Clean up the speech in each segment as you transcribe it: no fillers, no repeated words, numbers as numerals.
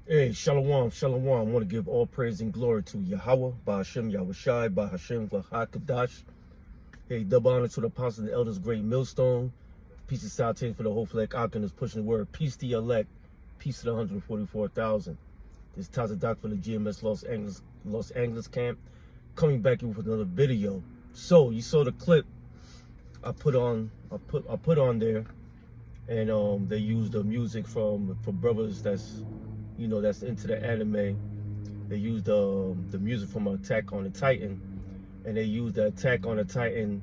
Hey, Shalom, Shalom. I want to give all praise and glory to Yahweh, Bahashem, Yahushai, Bahashem, Vahakadash. Hey, double honor to the apostles and the elders, great millstone. Peace and salutation for the whole flag Akin is pushing the word. Peace to the elect. Peace to the 144,000. This is Tazadak for the GMS Los Angeles camp. Coming back in with another video. So, you saw the clip I put on there. And they used the music for brothers that's into the anime. They used the music from Attack on the Titan, and they used the Attack on the Titan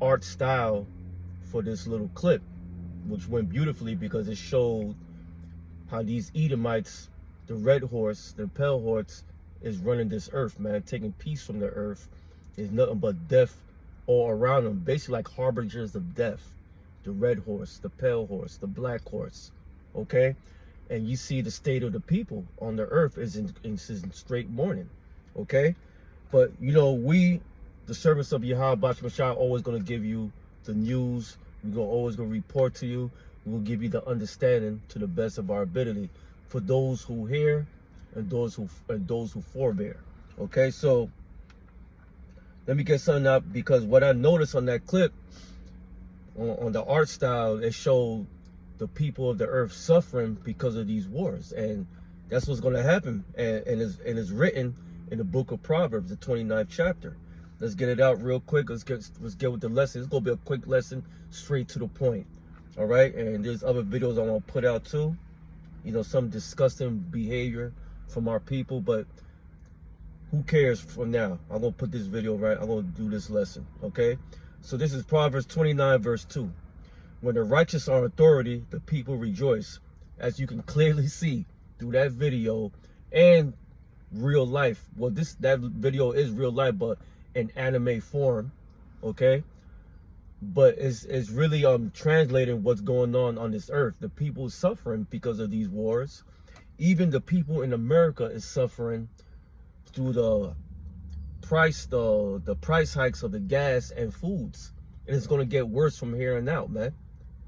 art style for this little clip, which went beautifully because it showed how these Edomites, the red horse, the pale horse, is running this earth, man, taking peace from the earth. There's nothing but death all around them, basically like harbingers of death. The red horse, the pale horse, the black horse, okay? And you see the state of the people on the earth is in straight mourning, okay? But, we, the servants of Yahweh, Bashmashah, always going to give you the news. We're always going to report to you. We'll give you the understanding to the best of our ability for those who hear and those who forbear, okay? So, let me get something up, because what I noticed on that clip, on the art style, it showed the people of the earth suffering because of these wars, and that's what's going to happen. And it's written in the book of Proverbs, the 29th chapter. Let's get it out real quick. Let's get with the lesson. It's going to be a quick lesson, straight to the point. All right, and there's other videos I want to put out too. Some disgusting behavior from our people, but who cares for now? I'm going to put this video right. I'm going to do this lesson, okay? So this is Proverbs 29 verse 2. When the righteous are authority, the people rejoice. As you can clearly see through that video and real life. Well, that video is real life, but in anime form, okay? But it's really translating what's going on this earth. The people suffering because of these wars. Even the people in America is suffering through the price hikes of the gas and foods, and it's going to get worse from here on out, man.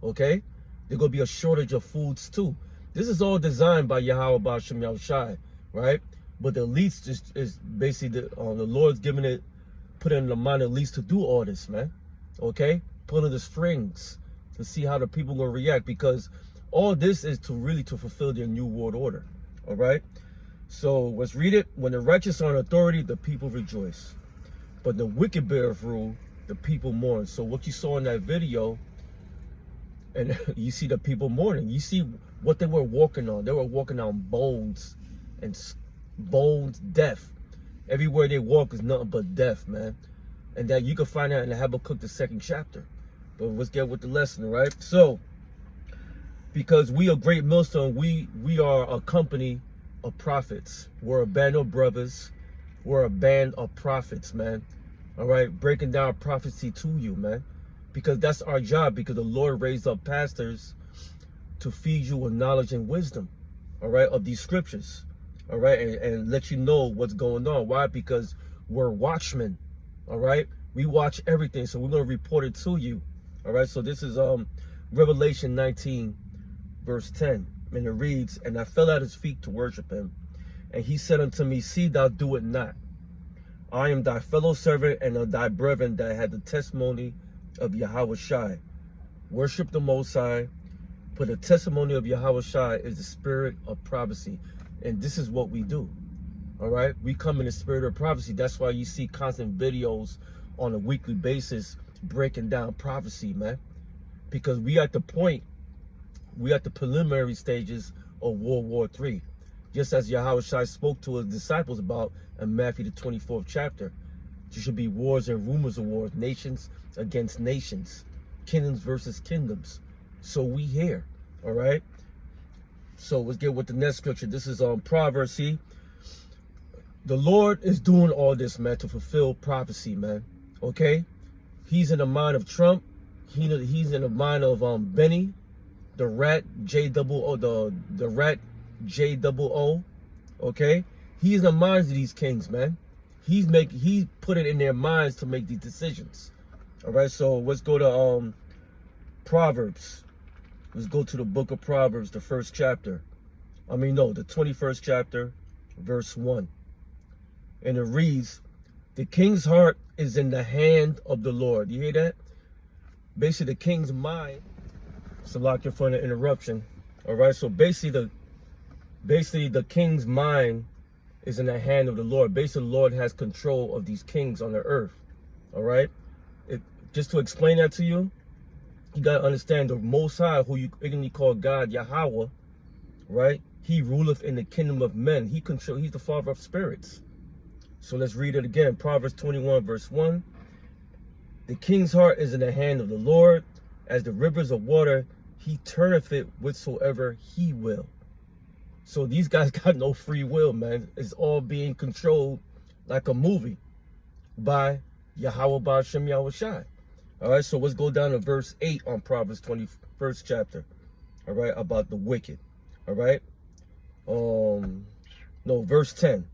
Okay, there's going to be a shortage of foods too. This is all designed by Yahweh Ba'ashem Yahushai, right? But the elites is basically the Lord's giving it, put in the mind of elites to do all this, man. Okay, pulling the strings to see how the people going to react, because all this is to fulfill their new world order. All right. So let's read it. When the righteous are in authority, the people rejoice. But the wicked beareth rule, the people mourn. So what you saw in that video, and you see the people mourning. You see what they were walking on. They were walking on bones, death. Everywhere they walk is nothing but death, man. And that you can find out in the Habakkuk, the 2nd chapter. But let's get with the lesson, right? So, because we are Great Millstone, we are a company of prophets. We're a band of brothers. We're a band of prophets, man. All right, breaking down prophecy to you, man, because that's our job. Because the Lord raised up pastors to feed you with knowledge and wisdom, all right, of these scriptures, all right, and let you know what's going on. Why? Because we're watchmen, all right. We watch everything, so we're gonna report it to you, all right. So this is Revelation 19, verse 10. And it reads, and I fell at his feet to worship him. And he said unto me, see thou do it not. I am thy fellow servant and of thy brethren that had the testimony of Yahushai. Worship the Most High. For the testimony of Yahushai is the spirit of prophecy. And this is what we do. All right. We come in the spirit of prophecy. That's why you see constant videos on a weekly basis breaking down prophecy, man. Because we at the preliminary stages of World War III. Just as Yahushua spoke to his disciples about in Matthew the 24th chapter. There should be wars and rumors of wars, nations against nations, kingdoms versus kingdoms. So we here, all right? So let's get with the next scripture. This is Proverbs. See, the Lord is doing all this, man, to fulfill prophecy, man, okay? He's in the mind of Trump. He's in the mind of Benny, the rat J-double-O, the rat J-double-O, okay? He's in the minds of these kings, man. He's put it in their minds to make these decisions. All right, so let's go to Proverbs. Let's go to the book of Proverbs, the 1st chapter. The 21st chapter, verse 1. And it reads, the king's heart is in the hand of the Lord. You hear that? Basically, the king's mind. So lock your for an interruption. All right. So basically, the king's mind is in the hand of the Lord. Basically, the Lord has control of these kings on the earth. All right. Just to explain that to you, you got to understand the Most High, who you ignorantly call God, Yahweh, right? He ruleth in the kingdom of men. He's the father of spirits. So let's read it again. Proverbs 21, verse 1. The king's heart is in the hand of the Lord. As the rivers of water, he turneth it whithersoever he will. So these guys got no free will, man. It's all being controlled like a movie by Yahweh Ba'ashem Yahushai. All right, so let's go down to verse 8 on Proverbs 21st chapter. All right, about the wicked. All right. No, verse 10.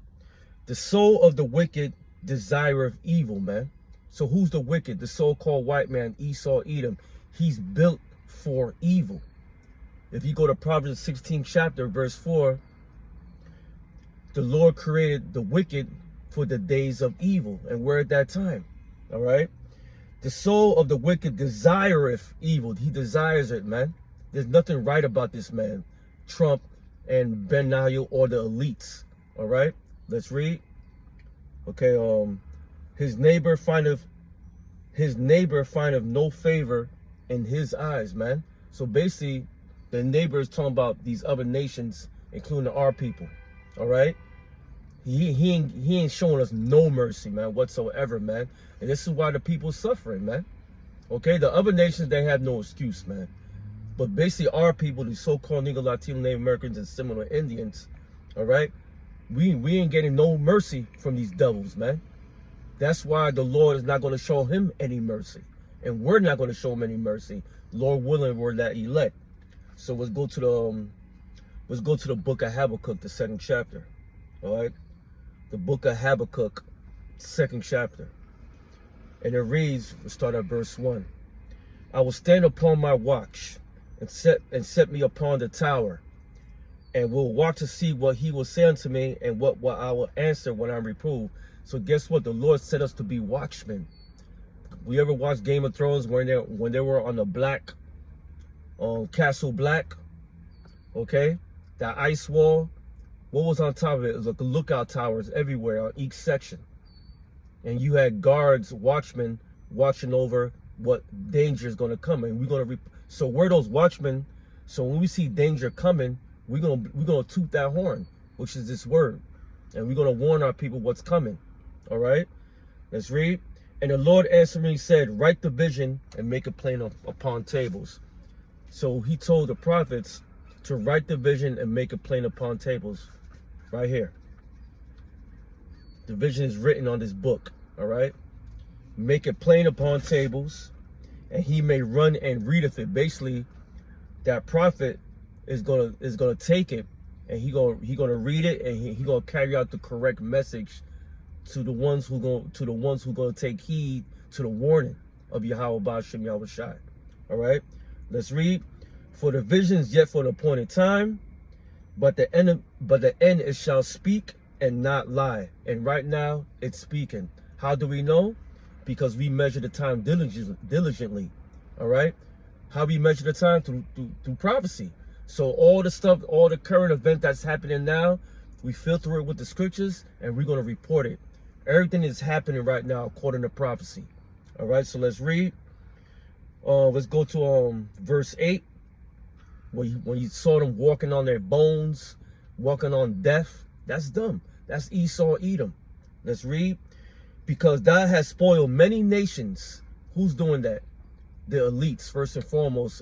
The soul of the wicked desireth evil, man. So who's the wicked? The so-called white man, Esau, Edom. He's built for evil. If you go to Proverbs 16th chapter, verse 4, the Lord created the wicked for the days of evil. And we're at that time. All right. The soul of the wicked desireth evil. He desires it, man. There's nothing right about this man, Trump and Ben Nahil, or the elites. All right. Let's read. Okay. His neighbor findeth no favor in his eyes, man. So basically, the neighbor is talking about these other nations, including our people. All right. He ain't showing us no mercy, man, whatsoever, man. And this is why the people's suffering, man. Okay, the other nations, they have no excuse, man. But basically, our people, the so-called Negro, Latino, Native Americans, and Seminole Indians, all right, we ain't getting no mercy from these devils, man. That's why the Lord is not going to show him any mercy. And we're not going to show him any mercy. Lord willing, we're that elect. So let's go to the book of Habakkuk, the 2nd chapter. All right. The book of Habakkuk, 2nd chapter. And it reads, we'll start at verse 1. I will stand upon my watch and set me upon the tower, and will watch to see what he will say unto me, and what I will answer when I'm reproved. So guess what? The Lord set us to be watchmen. We ever watch Game of Thrones when they were on the black, Castle Black? Okay, that ice wall. What was on top of it? It was like lookout towers everywhere on each section. And you had guards, watchmen, watching over what danger is going to come. And we're going to, so we're those watchmen. So when we see danger coming, we're going to toot that horn, which is this word. And we're going to warn our people what's coming. All right. Let's read. And the Lord answered me and said, write the vision and make it plain upon tables. So he told the prophets to write the vision and make it plain upon tables. Right here. The vision is written on this book. All right. Make it plain upon tables, and he may run and readeth it. Basically, that prophet is gonna take it, and he gonna read it, and he gonna carry out the correct message to the ones who gonna take heed to the warning of Yahweh Ba'ashem Yahushai. All right. Let's read. For the vision is yet for an appointed time, but the end it shall speak and not lie. And right now it's speaking. How do we know? Because we measure the time diligently. All right. How we measure the time? Through prophecy. So all the stuff, all the current event that's happening now, we filter it with the scriptures, and we're going to report it. Everything is happening right now according to prophecy. All right. So let's read. Let's go to verse 8. When you saw them walking on their bones, walking on death, that's them. That's Esau, Edom. Let's read. Because thou hast spoiled many nations. Who's doing that? The elites, first and foremost.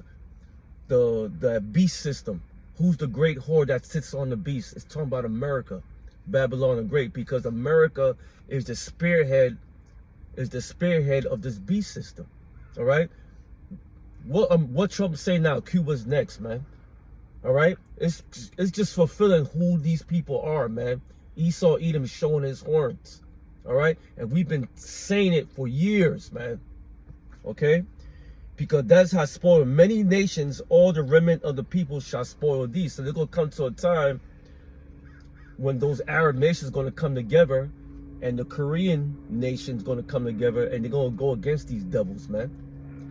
The beast system. Who's the great whore that sits on the beast? It's talking about America, Babylon the Great, because America is the spearhead of this beast system. All right. What Trump say now? Cuba's next, man. All right. It's just fulfilling who these people are, man. Esau Edom is showing his horns. All right. And we've been saying it for years, man. Okay. Because that's how spoiled many nations, all the remnant of the people shall spoil thee. So they're going to come to a time when those Arab nations are going to come together, and the Korean nation's going to come together, and they're going to go against these devils, man.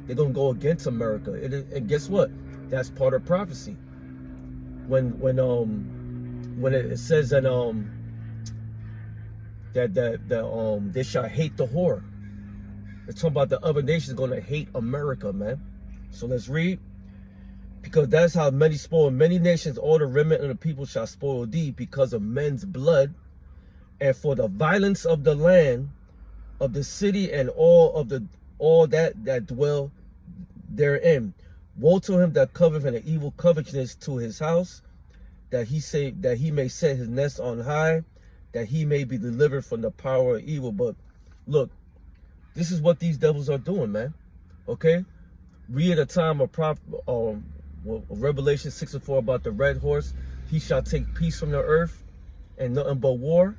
They're going to go against America. And guess what? That's part of prophecy. When it says that they shall hate the whore. It's talking about the other nations going to hate America, man. So let's read. Because that's how many spoil many nations, all the remnant of the people shall spoil thee, because of men's blood, and for the violence of the land, of the city, and all that dwell therein. Woe to him that covereth an evil covetousness to his house, that he may set his nest on high, that he may be delivered from the power of evil. But look, this is what these devils are doing, man. Okay? We at a time of Revelation 6:4 about the red horse. He shall take peace from the earth and nothing but war.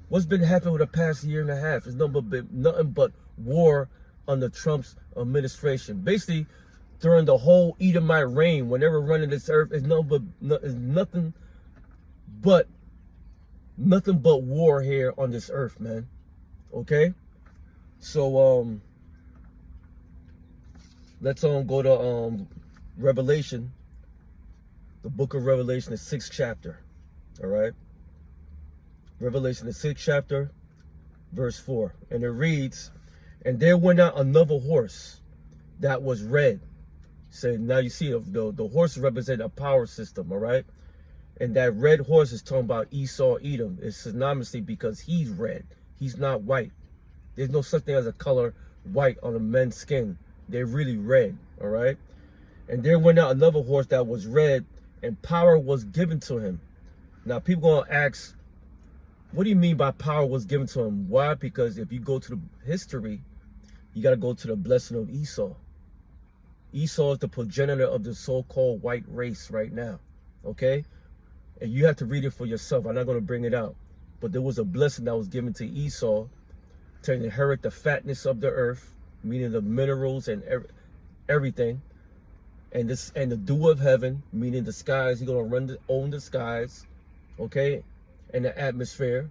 What's been happening for the past year and a half? It's nothing but war under Trump's administration. Basically, during the whole Edomite reign, when they were running this earth, it's nothing but war here on this earth, man. Okay? So let's go to Revelation, the book of Revelation, the 6th chapter. All right, Revelation, the 6th chapter, verse 4, and it reads, "And there went out another horse that was red." So now you see the horse represent a power system. All right, and that red horse is talking about Esau, Edom. It's synonymously because he's red. He's not white. There's no such thing as a color white on a man's skin. They're really red, all right? And there went out another horse that was red, and power was given to him. Now, people going to ask, what do you mean by power was given to him? Why? Because if you go to the history, you got to go to the blessing of Esau. Esau is the progenitor of the so-called white race right now, okay? And you have to read it for yourself. I'm not going to bring it out. But there was a blessing that was given to Esau to inherit the fatness of the earth, meaning the minerals and everything, and the dew of heaven, meaning the skies. He's gonna own the skies, okay, and the atmosphere.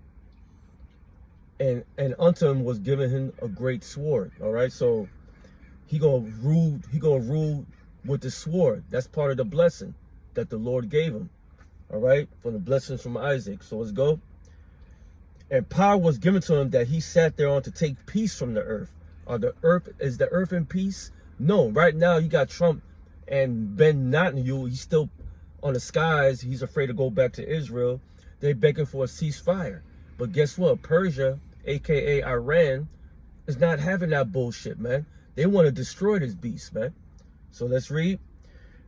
And unto him was given him a great sword. All right, so he gonna rule with the sword. That's part of the blessing that the Lord gave him. All right, from the blessings from Isaac. So let's go. And power was given to him that he sat thereon to take peace from the earth. Is the earth in peace? No. Right now you got Trump and Ben Netanyahu. He's still on the skies. He's afraid to go back to Israel. They're begging for a ceasefire. But guess what? Persia, aka Iran, is not having that bullshit, man. They want to destroy this beast, man. So let's read.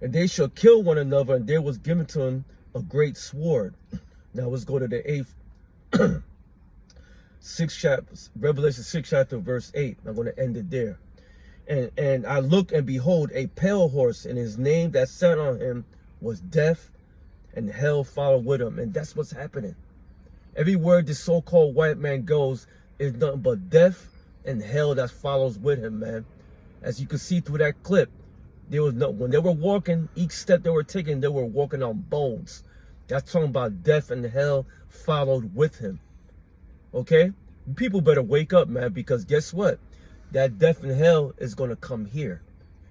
And they shall kill one another, and there was given to him a great sword. Now let's go to the 8th. 6th chapter, Revelation 6th chapter, verse 8. I'm going to end it there. And I looked, and behold, a pale horse, and his name that sat on him was Death, and hell followed with him. And that's what's happening. Everywhere this so-called white man goes is nothing but death and hell that follows with him, man. As you can see through that clip, when they were walking, each step they were taking, they were walking on bones. That's talking about death and hell followed with him. Okay? People better wake up, man, because guess what? That death and hell is going to come here.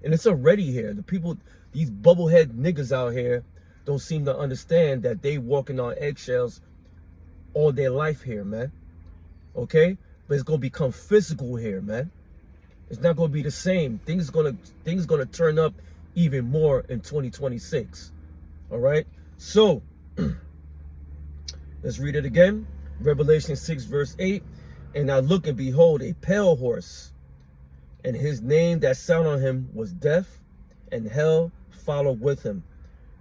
And it's already here. The people, these bubblehead niggas out here don't seem to understand that they walking on eggshells all their life here, man. Okay? But it's going to become physical here, man. It's not going to be the same. Things going to turn up even more in 2026. All right? So, let's read it again. Revelation 6 verse 8. And I look, and behold, a pale horse, and his name that sat on him was Death, and hell followed with him.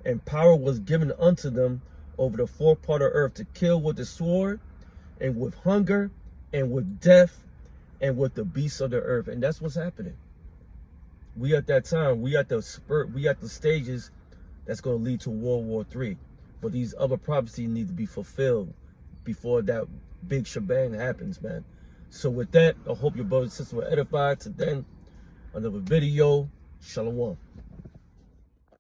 And power was given unto them over the four part of earth to kill with the sword, and with hunger, and with death, and with the beasts of the earth. And that's what's happening. We at that time, we at the stages that's going to lead to World War III. But these other prophecies need to be fulfilled before that big shebang happens, man. So with that, I hope your brothers and sisters were edified. To then, another video. Shalom.